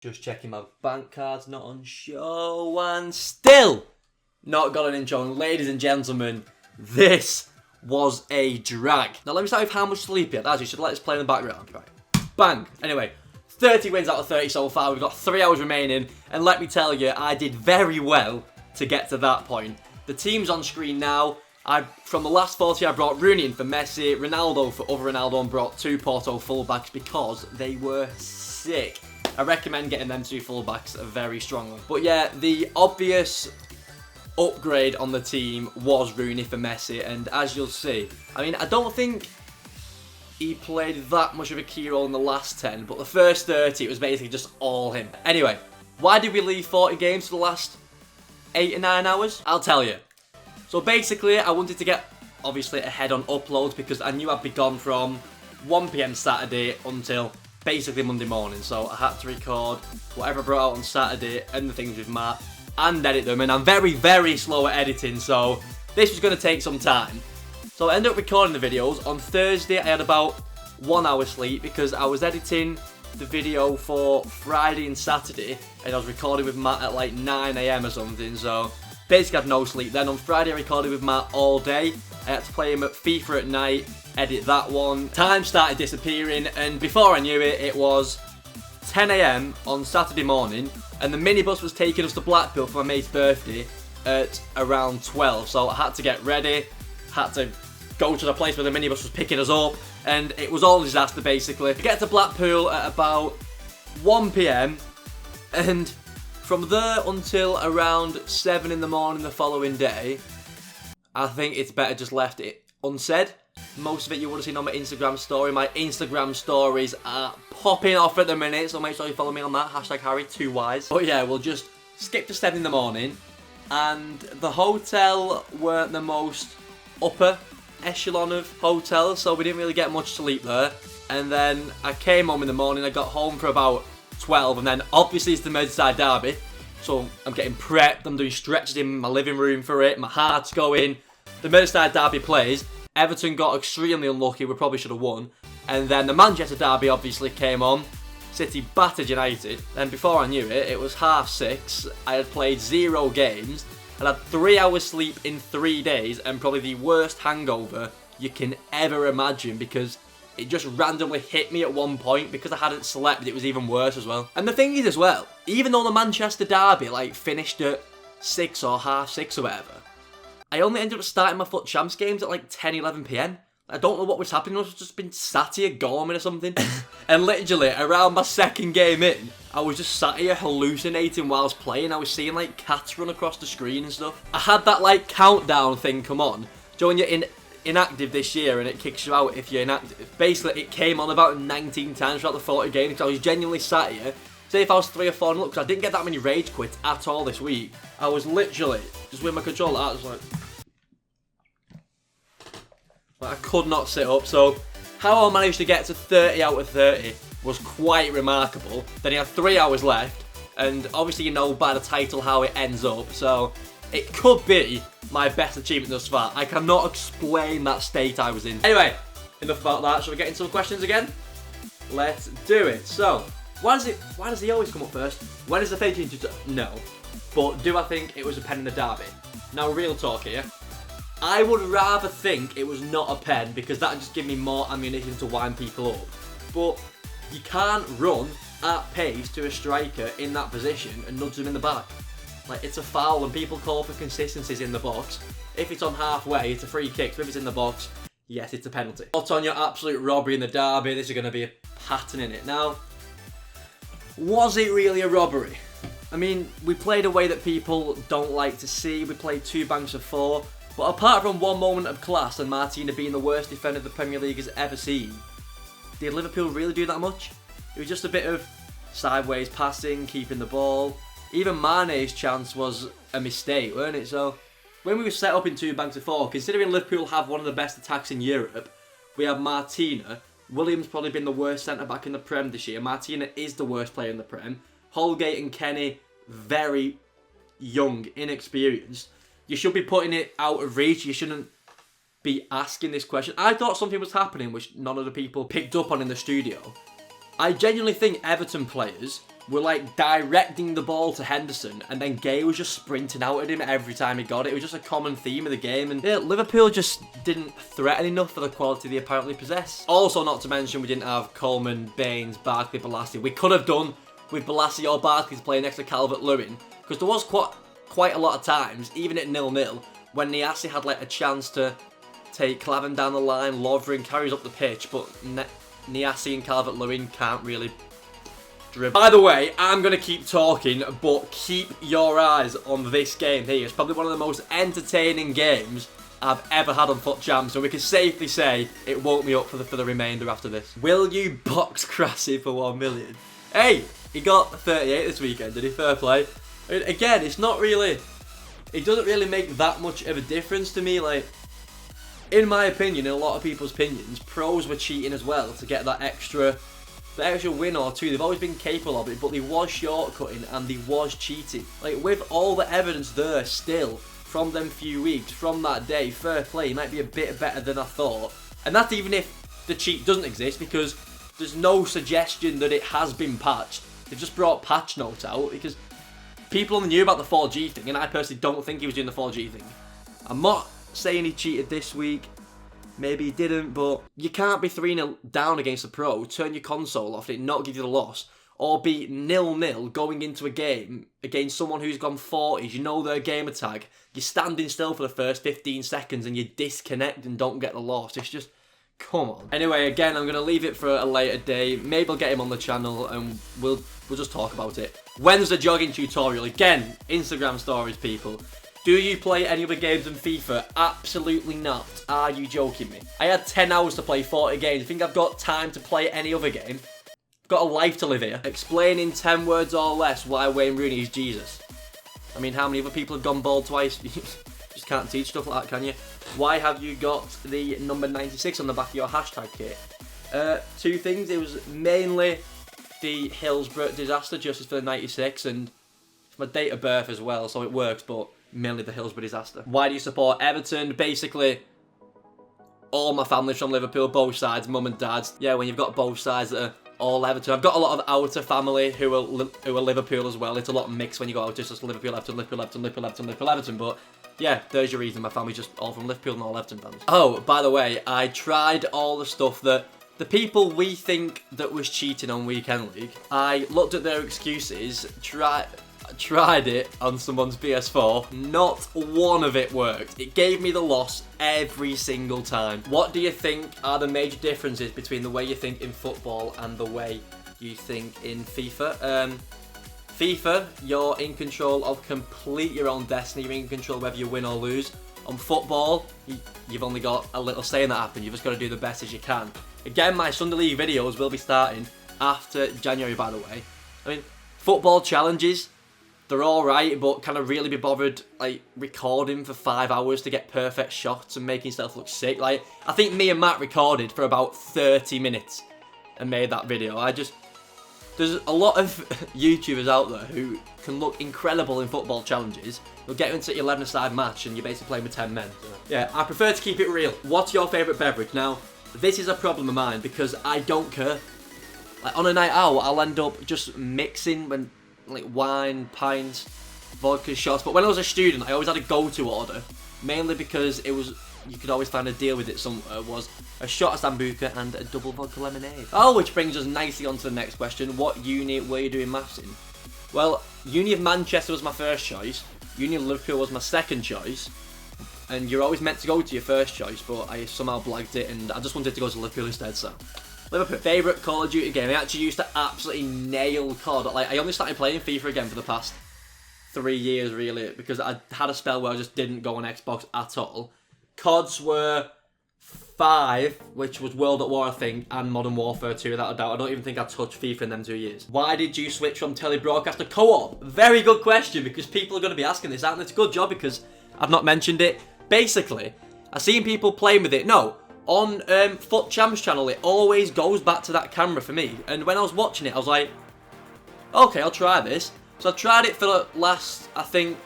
Just checking my bank cards, not on show, and still not got an intro. And ladies and gentlemen, this was a drag. Now let me start with how much sleep you had. As you should let us play in the background. Right. Bang. Anyway, 30 wins out of 30 so far. We've got 3 hours remaining. And let me tell you, I did very well to get to that point. The team's on screen now. From the last 40, I brought Rooney in for Messi, Ronaldo for other Ronaldo, and brought 2 Porto fullbacks because they were sick. I recommend getting them 2 fullbacks very strongly. But yeah, the obvious upgrade on the team was Rooney for Messi, and as you'll see, I mean, I don't think he played that much of a key role in the last 10, but the first 30, it was basically just all him. Anyway, why did we leave 40 games for the last 8 or 9 hours? I'll tell you. So basically, I wanted to get, obviously, ahead on uploads because I knew I'd be gone from 1 PM Saturday until basically Monday morning. So I had to record whatever I brought out on Saturday and the things with Matt and edit them. And I'm very, very slow at editing, so this was going to take some time. So I ended up recording the videos. On Thursday, I had about 1 hour sleep because I was editing the video for Friday and Saturday. And I was recording with Matt at like 9 AM or something, so basically I had no sleep. Then on Friday I recorded with Matt all day. I had to play him at FIFA at night, edit that one. Time started disappearing, and before I knew it, it was 10 AM on Saturday morning, and the minibus was taking us to Blackpool for my mate's birthday at around 12. So I had to get ready, had to go to the place where the minibus was picking us up, and it was all a disaster basically. I get to Blackpool at about 1 PM, and from there until around 7 in the morning the following day, I think it's better just left it unsaid. Most of it you would have seen on my Instagram story. My Instagram stories are popping off at the minute, so make sure you follow me on that. Hashtag Harry, 2 Ys. But yeah, we'll just skip to 7 in the morning. And the hotel weren't the most upper echelon of hotels, so we didn't really get much sleep there. And then I came home in the morning. I got home for about 12, and then obviously it's the Merseyside derby, so I'm getting prepped, I'm doing stretches in my living room for it, my heart's going. The Merseyside derby plays, Everton got extremely unlucky, we probably should have won, and then the Manchester derby obviously came on, City battered United, and before I knew it, it was 6:30, I had played 0 games, and had 3 hours sleep in 3 days, and probably the worst hangover you can ever imagine, because it just randomly hit me at one point. Because I hadn't slept, it was even worse as well. And the thing is as well, even though the Manchester derby like finished at 6 or 6:30 or whatever, I only ended up starting my FUT Champs games at like 10, 11 PM. I don't know what was happening, I was just been sat here gorming or something. And literally, around my second game in, I was just sat here hallucinating whilst playing. I was seeing like cats run across the screen and stuff. I had that like countdown thing come on. Do you know when you're inactive this year and it kicks you out if you're inactive? Basically, it came on about 19 times throughout the 40 games because I was genuinely sat here. Say if I was 3 or 4 because I didn't get that many rage quits at all this week. I was literally just with my controller out, just like I could not sit up. So how I managed to get to 30 out of 30 was quite remarkable. Then you have 3 hours left, and obviously you know by the title how it ends up, so it could be my best achievement thus far. I cannot explain that state I was in. Anyway, enough about that. Shall we get into some questions again? Let's do it. So, why does he always come up first? When is the fake change? No. But do I think it was a pen in the derby? Now, real talk here. I would rather think it was not a pen because that would just give me more ammunition to wind people up. But you can't run at pace to a striker in that position and nudge them in the back. Like, it's a foul, and people call for consistencies in the box. If it's on halfway, it's a free kick. So if it's in the box, yes, it's a penalty. Not on your absolute robbery in the derby. This is going to be a pattern in it. Now, was it really a robbery? I mean, we played a way that people don't like to see. We played 2 banks of 4. But apart from one moment of class and Martina being the worst defender the Premier League has ever seen, did Liverpool really do that much? It was just a bit of sideways passing, keeping the ball. Even Mane's chance was a mistake, weren't it? So, when we were set up in 2 banks of 4, considering Liverpool have one of the best attacks in Europe, we have Martina. Williams probably been the worst centre-back in the Prem this year. Martina is the worst player in the Prem. Holgate and Kenny, very young, inexperienced. You should be putting it out of reach. You shouldn't be asking this question. I thought something was happening which none of the people picked up on in the studio. I genuinely think Everton players were like directing the ball to Henderson, and then Gay was just sprinting out at him every time he got it. It was just a common theme of the game, and yeah, Liverpool just didn't threaten enough for the quality they apparently possess. Also, not to mention, we didn't have Coleman, Baines, Barkley, Bolasie. We could have done with Bolasie or Barkley to play next to Calvert-Lewin, because there was quite a lot of times, even at 0-0, when Niasse had like a chance to take Clavin down the line, Lovren carries up the pitch, but Niasse and Calvert-Lewin can't really dribble. By the way, I'm going to keep talking, but keep your eyes on this game here. It's probably one of the most entertaining games I've ever had on Foot Jam, so we can safely say it woke me up for the remainder after this. Will you box Krasi for 1 million? Hey, he got 38 this weekend, did he? Fair play. Again, it's not really... It doesn't really make that much of a difference to me. Like, in my opinion, in a lot of people's opinions, pros were cheating as well to get that extra win or two. They've always been capable of it, but they was shortcutting and they was cheating. Like, with all the evidence there still from them few weeks, from that day, fair play, might be a bit better than I thought. And that's even if the cheat doesn't exist, because there's no suggestion that it has been patched. They've just brought patch notes out because people only knew about the 4G thing, and I personally don't think he was doing the 4G thing. I'm not saying he cheated this week. Maybe he didn't, but you can't be 3-0 down against a pro, turn your console off, and it not give you the loss, or be 0-0 going into a game against someone who's gone 40s, you know their gamer tag, you're standing still for the first 15 seconds and you disconnect and don't get the loss. It's just, come on. Anyway, again, I'm going to leave it for a later day. Maybe I'll get him on the channel and we'll just talk about it. When's the jogging tutorial? Again, Instagram stories, people. Do you play any other games than FIFA? Absolutely not. Are you joking me? I had 10 hours to play 40 games. I think I've got time to play any other game. I've got a life to live here. Explain in 10 words or less why Wayne Rooney is Jesus. I mean, how many other people have gone bald twice? You just can't teach stuff like that, can you? Why have you got the number 96 on the back of your hashtag kit? Two things. It was mainly the Hillsborough disaster, justice for the 96, and it's my date of birth as well, so it works, but mainly the Hillsborough disaster. Why do you support Everton? Basically, all my family's from Liverpool, both sides, mum and dad's. Yeah, when you've got both sides that are all Everton. I've got a lot of outer family who are Liverpool as well. It's a lot mixed when you go out. It's just Liverpool, Everton, Liverpool, Everton, Liverpool, Everton, Liverpool, Everton. But yeah, there's your reason. My family's just all from Liverpool and all Everton fans. Oh, by the way, I tried all the stuff that the people we think that was cheating on Weekend League. I looked at their excuses, tried it on someone's PS4, not one of it worked. It gave me the loss every single time. What do you think are the major differences between the way you think in football and the way you think in FIFA? FIFA, you're in control of complete your own destiny. You're in control whether you win or lose. On football, you've only got a little say in that happen. You've just got to do the best as you can. Again, my Sunday League videos will be starting after January, by the way. I mean, football challenges, they're alright, but can I really be bothered, like, recording for 5 hours to get perfect shots and making yourself look sick? Like, I think me and Matt recorded for about 30 minutes and made that video. There's a lot of YouTubers out there who can look incredible in football challenges. You'll get into your 11-a-side match and you're basically playing with 10 men. Yeah, I prefer to keep it real. What's your favourite beverage? Now, this is a problem of mine because I don't care. Like, on a night out, I'll end up just mixing like wine, pints, vodka, shots. But when I was a student, I always had a go-to order, mainly because it was, you could always find a deal with it somewhere, was a shot of Sambuca and a double vodka lemonade. Oh, which brings us nicely on to the next question. What uni were you doing maths in? Well, Uni of Manchester was my first choice, Uni of Liverpool was my second choice, and you're always meant to go to your first choice, but I somehow blagged it and I just wanted to go to Liverpool instead, so. Liverpool. Favourite Call of Duty game? I actually used to absolutely nail COD. Like, I only started playing FIFA again for the past 3 years, really, because I had a spell where I just didn't go on Xbox at all. CODs were 5, which was World at War, I think, and Modern Warfare 2, without a doubt. I don't even think I touched FIFA in them 2 years. Why did you switch from telebroadcast to co-op? Very good question, because people are going to be asking this, and it's a good job because I've not mentioned it. Basically, I've seen people playing with it. No. On Foot Cham's channel, it always goes back to that camera for me. And when I was watching it, I was like, okay, I'll try this. So I've tried it for the last, I think,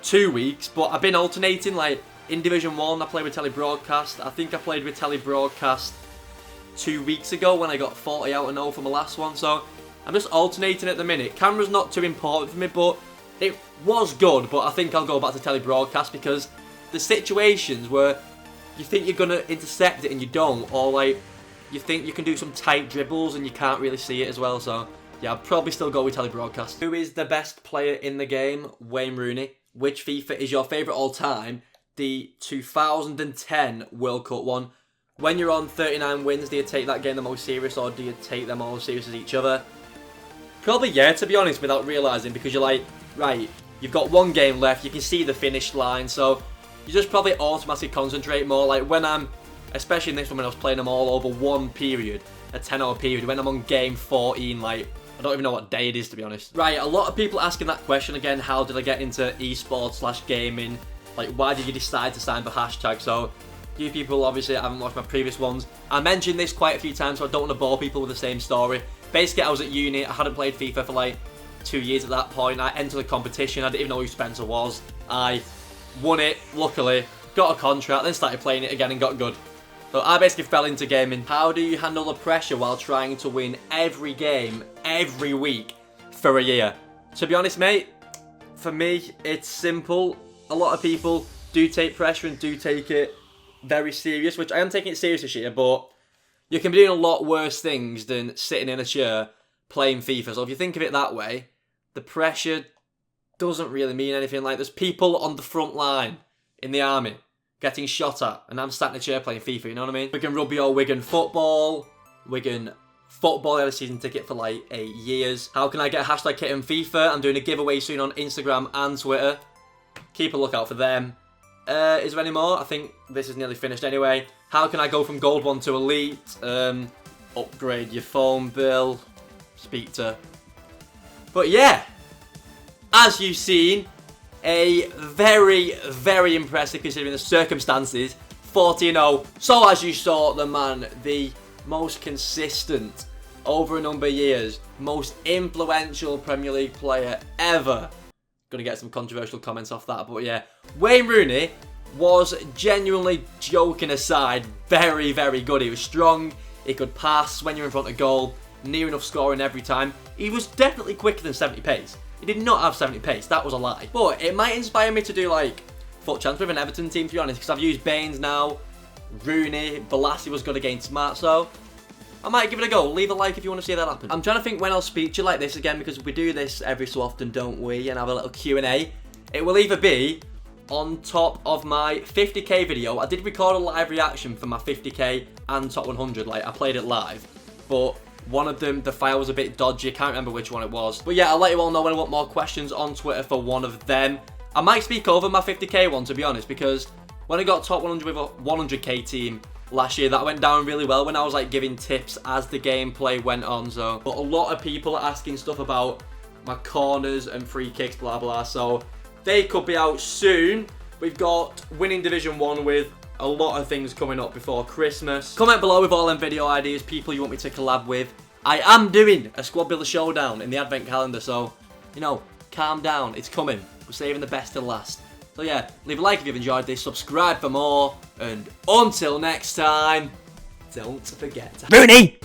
2 weeks. But I've been alternating, like, in Division 1, I played with telebroadcast. I think I played with telebroadcast 2 weeks ago when I got 40 out of 0 for my last one. So I'm just alternating at the minute. Camera's not too important for me, but it was good. But I think I'll go back to telebroadcast because the situations where you think you're going to intercept it and you don't, or like you think you can do some tight dribbles and you can't really see it as well. So yeah, I'd probably still go with telebroadcast. Who is the best player in the game? Wayne Rooney. Which FIFA is your favourite all time? The 2010 World Cup one. When you're on 39 wins, do you take that game the most serious, or do you take them all as serious as each other? Probably yeah, to be honest, without realising, because you're like, right, you've got one game left, you can see the finish line, so you just probably automatically concentrate more. Like when I'm, especially in this one when I was playing them all over one period, a 10-hour period, when I'm on game 14, like, I don't even know what day it is, to be honest. Right, a lot of people asking that question again, how did I get into esports / gaming? Like, why did you decide to sign for hashtag? So, you people obviously haven't watched my previous ones. I mentioned this quite a few times, so I don't want to bore people with the same story. Basically, I was at uni, I hadn't played FIFA for like 2 years at that point. I entered the competition, I didn't even know who Spencer was. I won it, luckily, got a contract, then started playing it again and got good. So I basically fell into gaming. How do you handle the pressure while trying to win every game, every week, for a year? To be honest, mate, for me, it's simple. A lot of people do take pressure and do take it very serious, which I am taking it serious this year, but you can be doing a lot worse things than sitting in a chair playing FIFA. So if you think of it that way, the pressure doesn't really mean anything. Like, there's people on the front line in the army getting shot at, and I'm sat in a chair playing FIFA, you know what I mean? Wigan Rugby or Wigan Football. Wigan Football, I had a season ticket for like 8 years. How can I get a hashtag kit in FIFA? I'm doing a giveaway soon on Instagram and Twitter. Keep a lookout for them. Is there any more? I think this is nearly finished anyway. How can I go from Gold 1 to Elite? Upgrade your phone bill. Speak to. But yeah, as you've seen, a very, very impressive considering the circumstances. 40-0. So as you saw, the man, the most consistent over a number of years, most influential Premier League player ever. Gonna get some controversial comments off that, but yeah. Wayne Rooney was, genuinely joking aside, very, very good. He was strong, he could pass when you're in front of goal, near enough scoring every time. He was definitely quicker than 70 pace. He did not have 70 pace, that was a lie. But it might inspire me to do like foot chance with an Everton team, to be honest, because I've used Baines now, Rooney, Balassi was good against Smart, so I might give it a go. Leave a like if you want to see that happen. I'm trying to think when I'll speak to you like this again, because we do this every so often, don't we? And have a little Q&A. It will either be on top of my 50k video. I did record a live reaction for my 50k and top 100. Like, I played it live. But one of them, the file was a bit dodgy. I can't remember which one it was. But yeah, I'll let you all know when I want more questions on Twitter for one of them. I might speak over my 50k one, to be honest, because when I got top 100 with a 100k team last year, that went down really well when I was like giving tips as the gameplay went on. So, but a lot of people are asking stuff about my corners and free kicks, blah blah, so they could be out soon. We've got winning Division 1 with a lot of things coming up before Christmas. Comment below with all them video ideas, people you want me to collab with. I am doing a squad builder showdown in the advent calendar, so you know, calm down, it's coming. We're saving the best till last. So yeah, leave a like if you've enjoyed this, subscribe for more, and until next time, don't forget to Rooney!